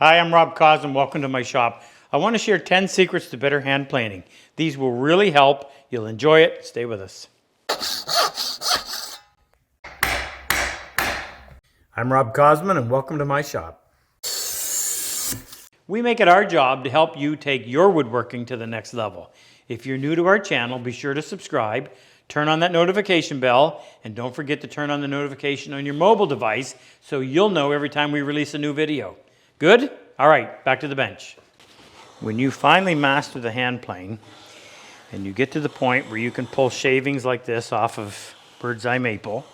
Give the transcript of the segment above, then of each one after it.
Hi, I'm Rob Cosman. Welcome to my shop. I want to share 10 secrets to better hand planing. These will really help. You'll enjoy it. Stay with us. I'm Rob Cosman and welcome to my shop. We make it our job to help you take your woodworking to the next level. If you're new to our channel, be sure to subscribe, turn on that notification bell, and don't forget to turn on the notification on your mobile device so you'll know every time we release a new video. Good? All right, back to the bench. When you finally master the hand plane and you get to the point where you can pull shavings like this off of bird's eye maple,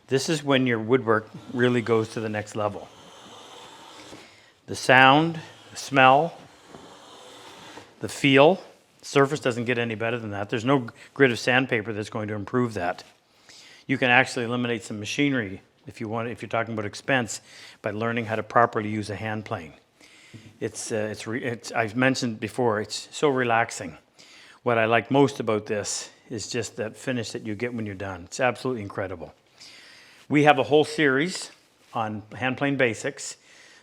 this is when your woodwork really goes to the next level. The sound, the smell, the feel, surface doesn't get any better than that. There's no grit of sandpaper that's going to improve that. You can actually eliminate some machinery if you want, if you're talking about expense, by learning how to properly use a hand plane. I've mentioned before, it's so relaxing. What I like most about this is just that finish that you get when you're done. It's absolutely incredible. We have a whole series on hand plane basics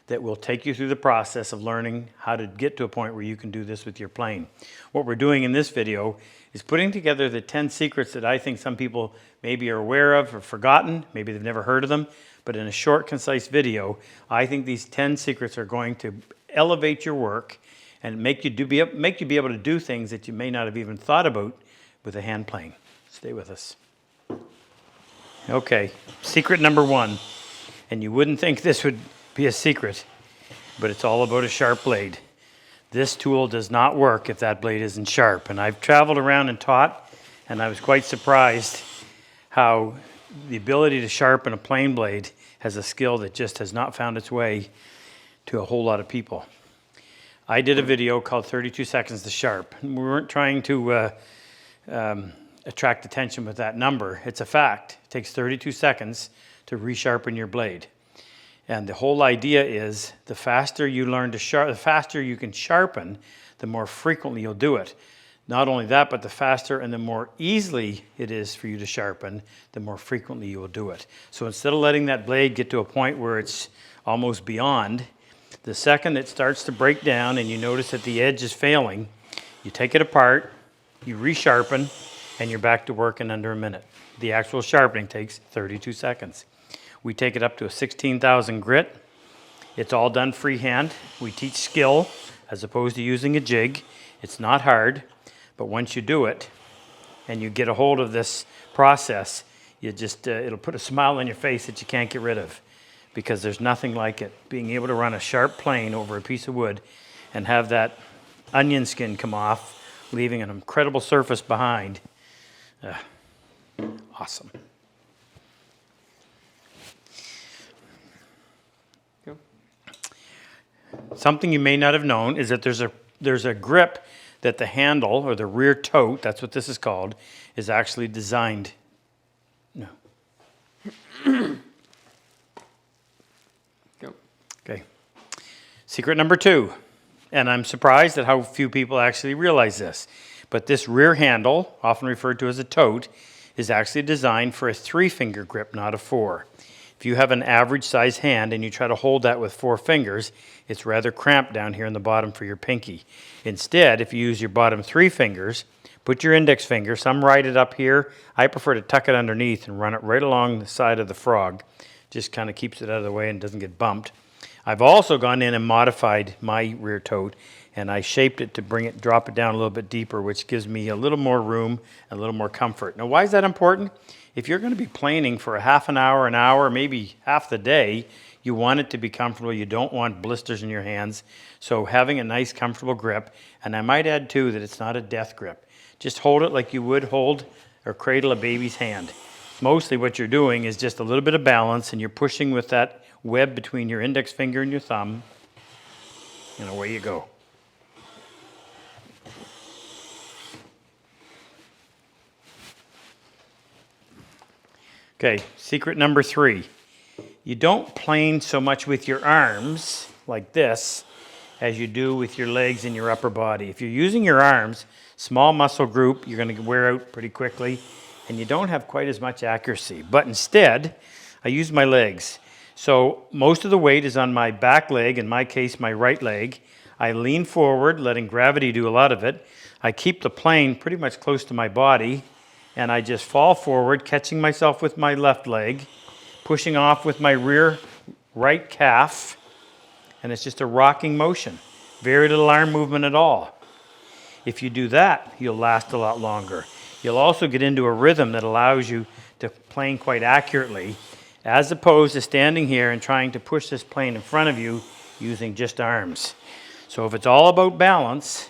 that will take you through the process of learning how to get to a point where you can do this with your plane. What we're doing in this video is putting together the 10 secrets that I think some people maybe are aware of or forgotten, maybe they've never heard of them, but in a short, concise video, I think these 10 secrets are going to elevate your work and make you be able to do things that you may not have even thought about with a hand plane. Stay with us. Okay, secret number 1, and you wouldn't think this would be a secret, but it's all about a sharp blade. This tool does not work if that blade isn't sharp, and I've traveled around and taught, and I was quite surprised how the ability to sharpen a plane blade has a skill that just has not found its way to a whole lot of people. I did a video called 32 Seconds to Sharp. We weren't trying to attract attention with that number. It's a fact. It takes 32 seconds to resharpen your blade. And the whole idea is the faster you learn to sharpen, the faster you can sharpen, the more frequently you'll do it. Not only that, but the faster and the more easily it is for you to sharpen, the more frequently you will do it. So instead of letting that blade get to a point where it's almost beyond, the second it starts to break down and you notice that the edge is failing, you take it apart, you resharpen, and you're back to work in under a minute. The actual sharpening takes 32 seconds. We take it up to a 16,000 grit. It's all done freehand. We teach skill as opposed to using a jig. It's not hard, but once you do it and you get a hold of this process, you just it'll put a smile on your face that you can't get rid of, because there's nothing like it. Being able to run a sharp plane over a piece of wood and have that onion skin come off, leaving an incredible surface behind. Awesome. Something you may not have known is that there's a grip that the handle, or the rear tote, that's what this is called, is actually designed. No. Go. Okay. Secret number 2, and I'm surprised at how few people actually realize this, but this rear handle, often referred to as a tote, is actually designed for a 3-finger grip, not a 4. If you have an average size hand and you try to hold that with 4 fingers, it's rather cramped down here in the bottom for your pinky. Instead, if you use your bottom 3 fingers, put your index finger, some right it up here. I prefer to tuck it underneath and run it right along the side of the frog. Just kind of keeps it out of the way and doesn't get bumped. I've also gone in and modified my rear tote, and I shaped it to drop it down a little bit deeper, which gives me a little more room and a little more comfort. Now, why is that important? If you're going to be planing for a half an hour, maybe half the day, you want it to be comfortable. You don't want blisters in your hands. So having a nice, comfortable grip, and I might add too that it's not a death grip. Just hold it like you would hold or cradle a baby's hand. Mostly what you're doing is just a little bit of balance, and you're pushing with that web between your index finger and your thumb, and away you go. Okay, secret number 3. You don't plane so much with your arms like this as you do with your legs and your upper body. If you're using your arms, small muscle group, you're going to wear out pretty quickly, and you don't have quite as much accuracy. But instead, I use my legs. So most of the weight is on my back leg, in my case, my right leg. I lean forward, letting gravity do a lot of it. I keep the plane pretty much close to my body, and I just fall forward, catching myself with my left leg, pushing off with my rear right calf, and it's just a rocking motion. Very little arm movement at all. If you do that, you'll last a lot longer. You'll also get into a rhythm that allows you to plane quite accurately, as opposed to standing here and trying to push this plane in front of you using just arms. So if it's all about balance,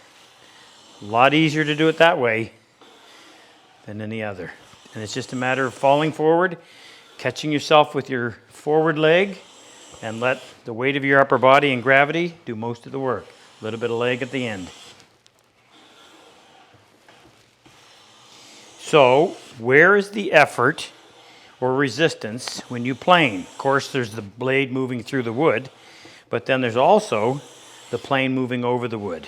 a lot easier to do it that way than any other. And it's just a matter of falling forward, catching yourself with your forward leg, and let the weight of your upper body and gravity do most of the work. A little bit of leg at the end. So, where is the effort or resistance when you plane? Of course, there's the blade moving through the wood, but then there's also the plane moving over the wood.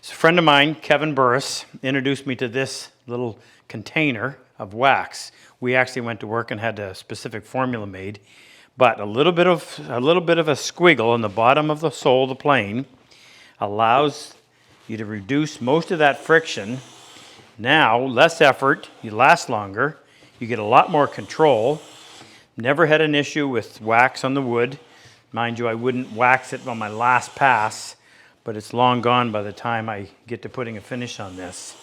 So a friend of mine, Kevin Burris, introduced me to this little container of wax. We actually went to work and had a specific formula made, but a little bit of a squiggle on the bottom of the sole of the plane allows you to reduce most of that friction. Now, less effort, you last longer, you get a lot more control. Never had an issue with wax on the wood. Mind you, I wouldn't wax it on my last pass, but it's long gone by the time I get to putting a finish on this.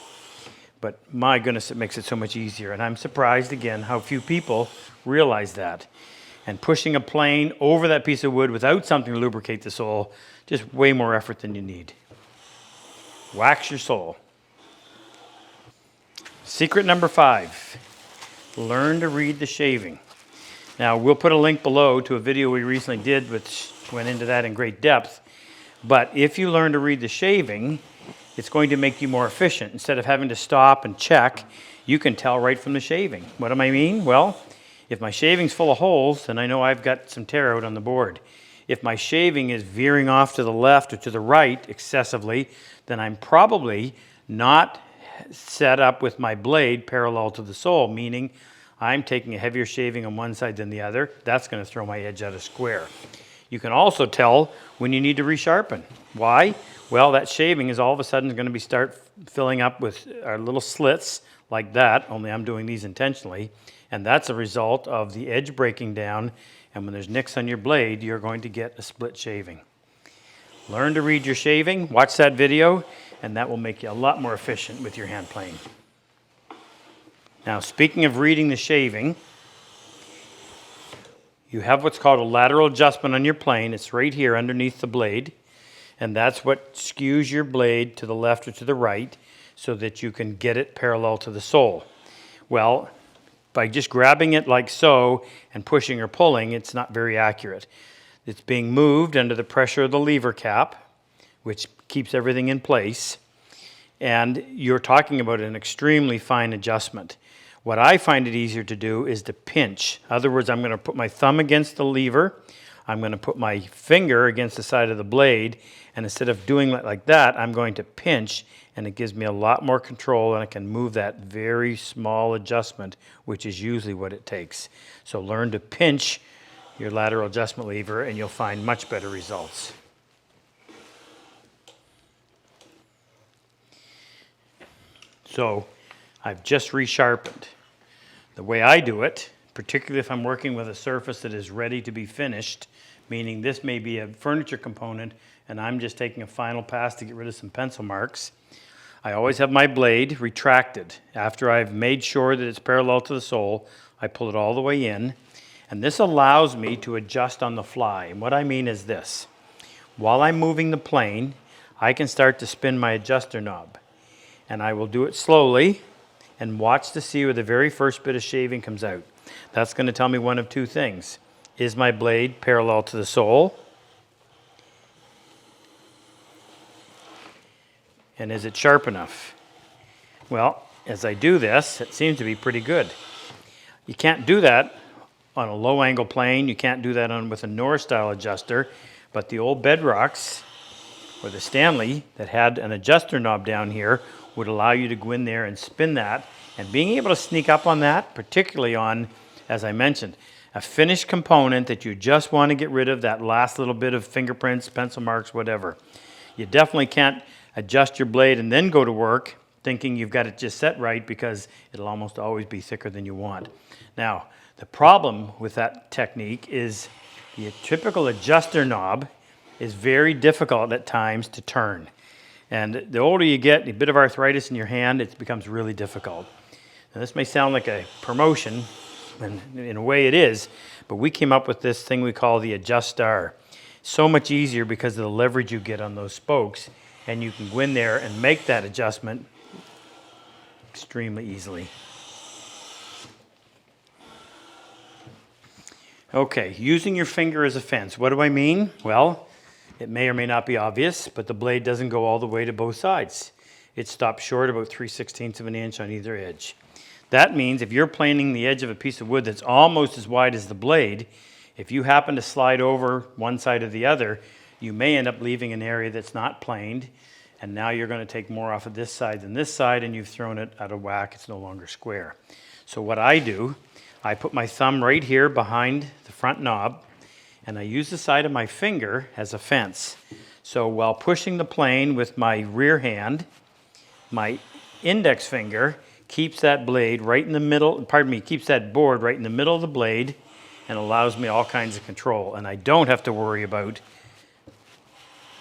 But my goodness, it makes it so much easier. And I'm surprised, again, how few people realize that. And pushing a plane over that piece of wood without something to lubricate the sole, just way more effort than you need. Wax your sole. Secret number 5, learn to read the shaving. Now, we'll put a link below to a video we recently did which went into that in great depth. But if you learn to read the shaving, it's going to make you more efficient. Instead of having to stop and check, you can tell right from the shaving. What do I mean? Well, if my shaving's full of holes, then I know I've got some tear out on the board. If my shaving is veering off to the left or to the right excessively, then I'm probably not set up with my blade parallel to the sole, meaning I'm taking a heavier shaving on one side than the other. That's going to throw my edge out of square. You can also tell when you need to resharpen. Why? Well, that shaving is all of a sudden going to start filling up with our little slits like that, only I'm doing these intentionally, and that's a result of the edge breaking down, and when there's nicks on your blade, you're going to get a split shaving. Learn to read your shaving, watch that video, and that will make you a lot more efficient with your hand plane. Now, speaking of reading the shaving, you have what's called a lateral adjustment on your plane. It's right here underneath the blade, and that's what skews your blade to the left or to the right so that you can get it parallel to the sole. Well, by just grabbing it like so and pushing or pulling, it's not very accurate. It's being moved under the pressure of the lever cap, which keeps everything in place, and you're talking about an extremely fine adjustment. What I find it easier to do is to pinch. In other words, I'm going to put my thumb against the lever, I'm going to put my finger against the side of the blade, and instead of doing it like that, I'm going to pinch, and it gives me a lot more control, and I can move that very small adjustment, which is usually what it takes. So learn to pinch your lateral adjustment lever, and you'll find much better results. So I've just resharpened. The way I do it, particularly if I'm working with a surface that is ready to be finished, meaning this may be a furniture component and I'm just taking a final pass to get rid of some pencil marks, I always have my blade retracted. After I've made sure that it's parallel to the sole, I pull it all the way in, and this allows me to adjust on the fly. And what I mean is this. While I'm moving the plane, I can start to spin my adjuster knob. And I will do it slowly and watch to see where the very first bit of shaving comes out. That's going to tell me one of two things. Is my blade parallel to the sole? And is it sharp enough? Well, as I do this, it seems to be pretty good. You can't do that on a low angle plane. You can't do that with a Norris style adjuster, but the old Bedrocks or the Stanley that had an adjuster knob down here would allow you to go in there and spin that, and being able to sneak up on that, particularly on, as I mentioned, a finished component that you just want to get rid of that last little bit of fingerprints, pencil marks, whatever. You definitely can't adjust your blade and then go to work thinking you've got it just set right, because it'll almost always be thicker than you want. Now, the problem with that technique is the typical adjuster knob is very difficult at times to turn. And the older you get, a bit of arthritis in your hand, it becomes really difficult. Now, this may sound like a promotion, and in a way it is, but we came up with this thing we call the Adjust Star. So much easier because of the leverage you get on those spokes, and you can go in there and make that adjustment extremely easily. Okay, using your finger as a fence. What do I mean? Well, it may or may not be obvious, but the blade doesn't go all the way to both sides. It stops short about 3/16 of an inch on either edge. That means if you're planing the edge of a piece of wood that's almost as wide as the blade, if you happen to slide over one side or the other, you may end up leaving an area that's not planed, and now you're going to take more off of this side than this side, and you've thrown it out of whack. It's no longer square. So what I do, I put my thumb right here behind the front knob, and I use the side of my finger as a fence. So while pushing the plane with my rear hand, my index finger keeps that blade right in the middle, keeps that board right in the middle of the blade, and allows me all kinds of control. And I don't have to worry about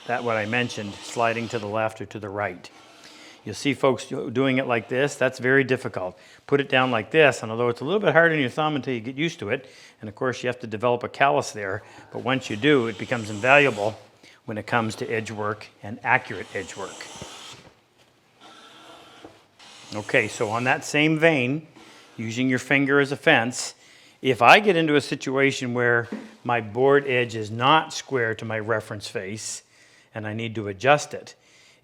that, what I mentioned, sliding to the left or to the right. You'll see folks doing it like this. That's very difficult. Put it down like this, and although it's a little bit hard on your thumb until you get used to it, and of course you have to develop a callus there, but once you do, it becomes invaluable when it comes to edge work and accurate edge work. Okay, so on that same vein, using your finger as a fence, if I get into a situation where my board edge is not square to my reference face and I need to adjust it,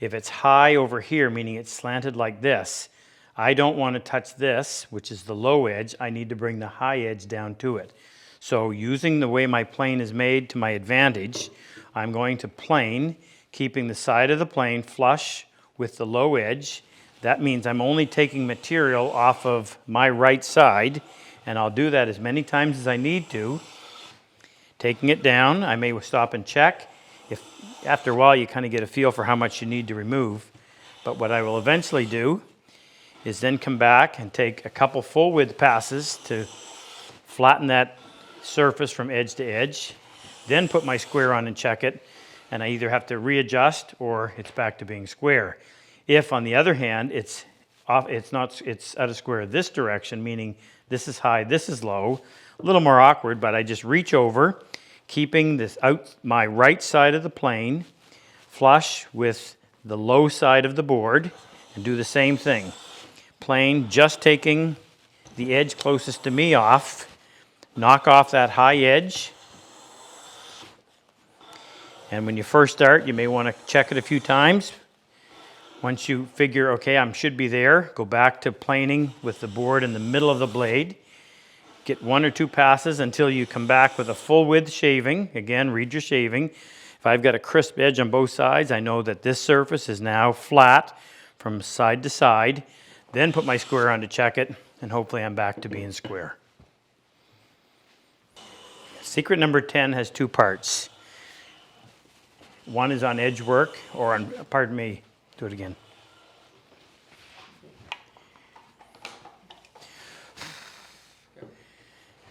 if it's high over here, meaning it's slanted like this, I don't want to touch this, which is the low edge. I need to bring the high edge down to it. So using the way my plane is made to my advantage, I'm going to plane, keeping the side of the plane flush with the low edge. That means I'm only taking material off of my right side, and I'll do that as many times as I need to. Taking it down, I may stop and check. If after a while you kind of get a feel for how much you need to remove. But what I will eventually do is then come back and take a couple full width passes to flatten that surface from edge to edge, then put my square on and check it, and I either have to readjust or it's back to being square. If, on the other hand, it's out of square this direction, meaning this is high, this is low, a little more awkward, but I just reach over, keeping this out my right side of the plane flush with the low side of the board, and do the same thing. Plane, just taking the edge closest to me off, knock off that high edge. And when you first start, you may want to check it a few times. Once you figure, okay, I should be there, go back to planing with the board in the middle of the blade. Get one or two passes until you come back with a full width shaving. Again, read your shaving. If I've got a crisp edge on both sides, I know that this surface is now flat from side to side. Then put my square on to check it, and hopefully I'm back to being square. Secret number 10 has two parts. One is on edge work, or on, pardon me, do it again.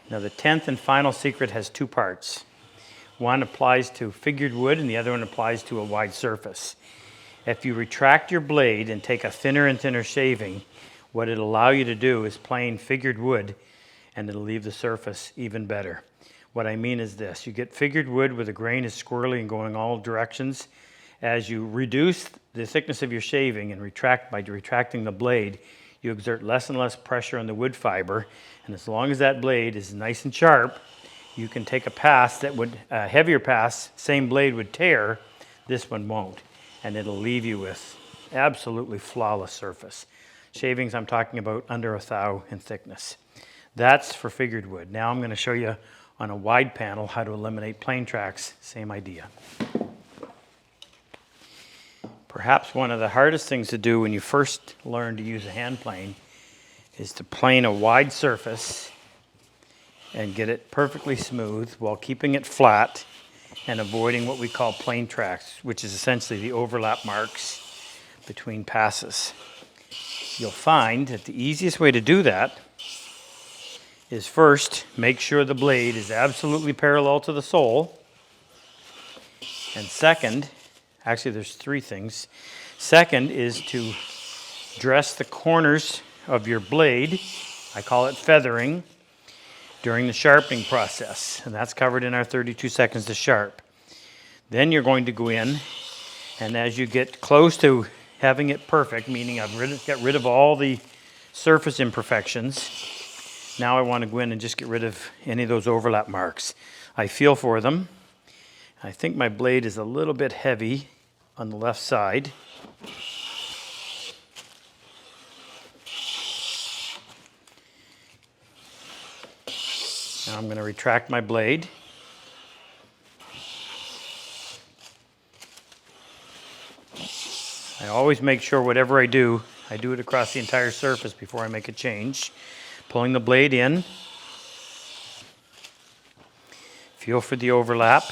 Now the 10th and final secret has two parts. One applies to figured wood and the other one applies to a wide surface. If you retract your blade and take a thinner and thinner shaving, what it'll allow you to do is plane figured wood, and it'll leave the surface even better. What I mean is this: you get figured wood where the grain is squirrely and going all directions. As you reduce the thickness of your shaving and by retracting the blade, you exert less and less pressure on the wood fiber, and as long as that blade is nice and sharp, you can take a pass that would, a heavier pass, same blade would tear, this one won't, and it'll leave you with absolutely flawless surface. Shavings I'm talking about under a thou in thickness. That's for figured wood. Now I'm going to show you on a wide panel how to eliminate plane tracks, same idea. Perhaps one of the hardest things to do when you first learn to use a hand plane is to plane a wide surface and get it perfectly smooth while keeping it flat and avoiding what we call plane tracks, which is essentially the overlap marks between passes. You'll find that the easiest way to do that is first make sure the blade is absolutely parallel to the sole. And second, actually there's three things. Second is to dress the corners of your blade, I call it feathering, during the sharpening process. And that's covered in our 32 seconds to sharp. Then you're going to go in, and as you get close to having it perfect, meaning I've got rid of all the surface imperfections, now I want to go in and just get rid of any of those overlap marks. I feel for them. I think my blade is a little bit heavy on the left side. Now I'm going to retract my blade. I always make sure whatever I do it across the entire surface before I make a change. Pulling the blade in. Feel for the overlap.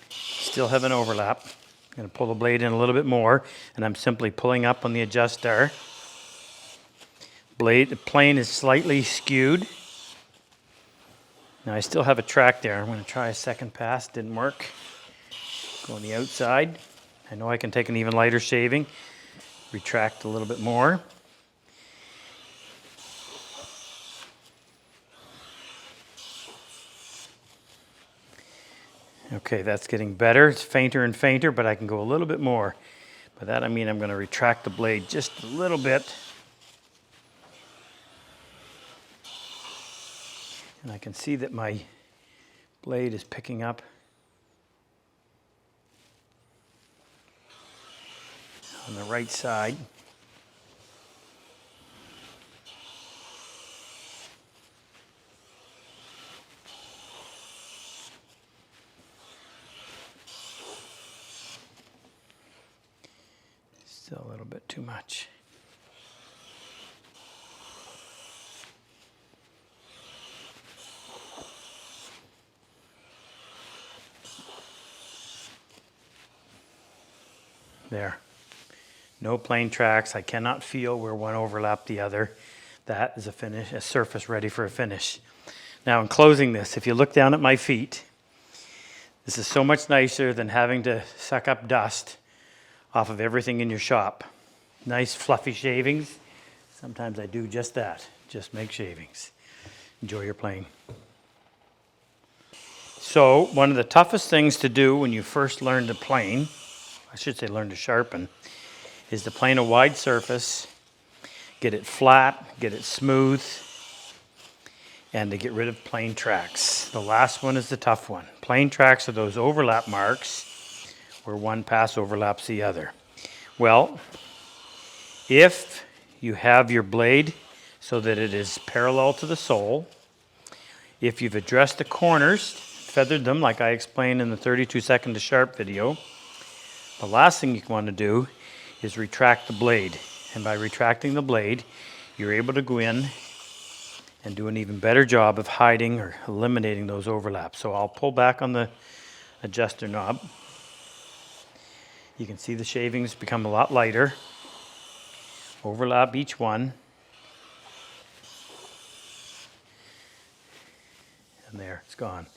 Still have an overlap. I'm going to pull the blade in a little bit more, and I'm simply pulling up on the adjust star. The plane is slightly skewed. Now I still have a track there. I'm going to try a second pass. Didn't work. Go on the outside. I know I can take an even lighter shaving. Retract a little bit more. Okay, that's getting better. It's fainter and fainter, but I can go a little bit more. By that I mean I'm going to retract the blade just a little bit. And I can see that my blade is picking up. On the right side. Still a little bit too much. There. No plane tracks. I cannot feel where one overlapped the other. That is a surface ready for a finish. Now in closing this, if you look down at my feet, this is so much nicer than having to suck up dust off of everything in your shop. Nice fluffy shavings. Sometimes I do just that, just make shavings. Enjoy your playing. So one of the toughest things to do when you first learn to plane, I should say learn to sharpen, is to plane a wide surface, get it flat, get it smooth, and to get rid of plane tracks. The last one is the tough one. Plane tracks are those overlap marks where one pass overlaps the other. Well, if you have your blade so that it is parallel to the sole, if you've addressed the corners, feathered them like I explained in the 32 second to sharp video, the last thing you want to do is retract the blade. And by retracting the blade, you're able to go in and do an even better job of hiding or eliminating those overlaps. So I'll pull back on the adjuster knob. You can see the shavings become a lot lighter. Overlap each one. And there, it's gone.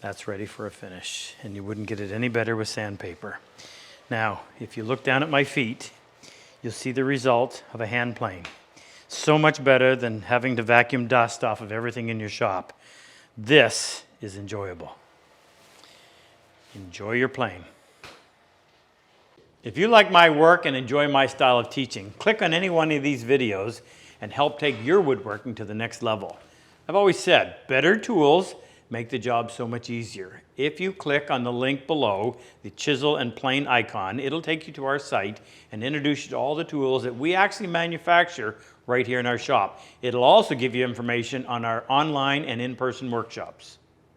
That's ready for a finish. And you wouldn't get it any better with sandpaper. Now, if you look down at my feet, you'll see the result of a hand plane. So much better than having to vacuum dust off of everything in your shop. This is enjoyable. Enjoy your playing. If you like my work and enjoy my style of teaching, click on any one of these videos and help take your woodworking to the next level. I've always said, better tools make the job so much easier. If you click on the link below, the chisel and plane icon, it'll take you to our site and introduce you to all the tools that we actually manufacture right here in our shop. It'll also give you information on our online and in-person workshops.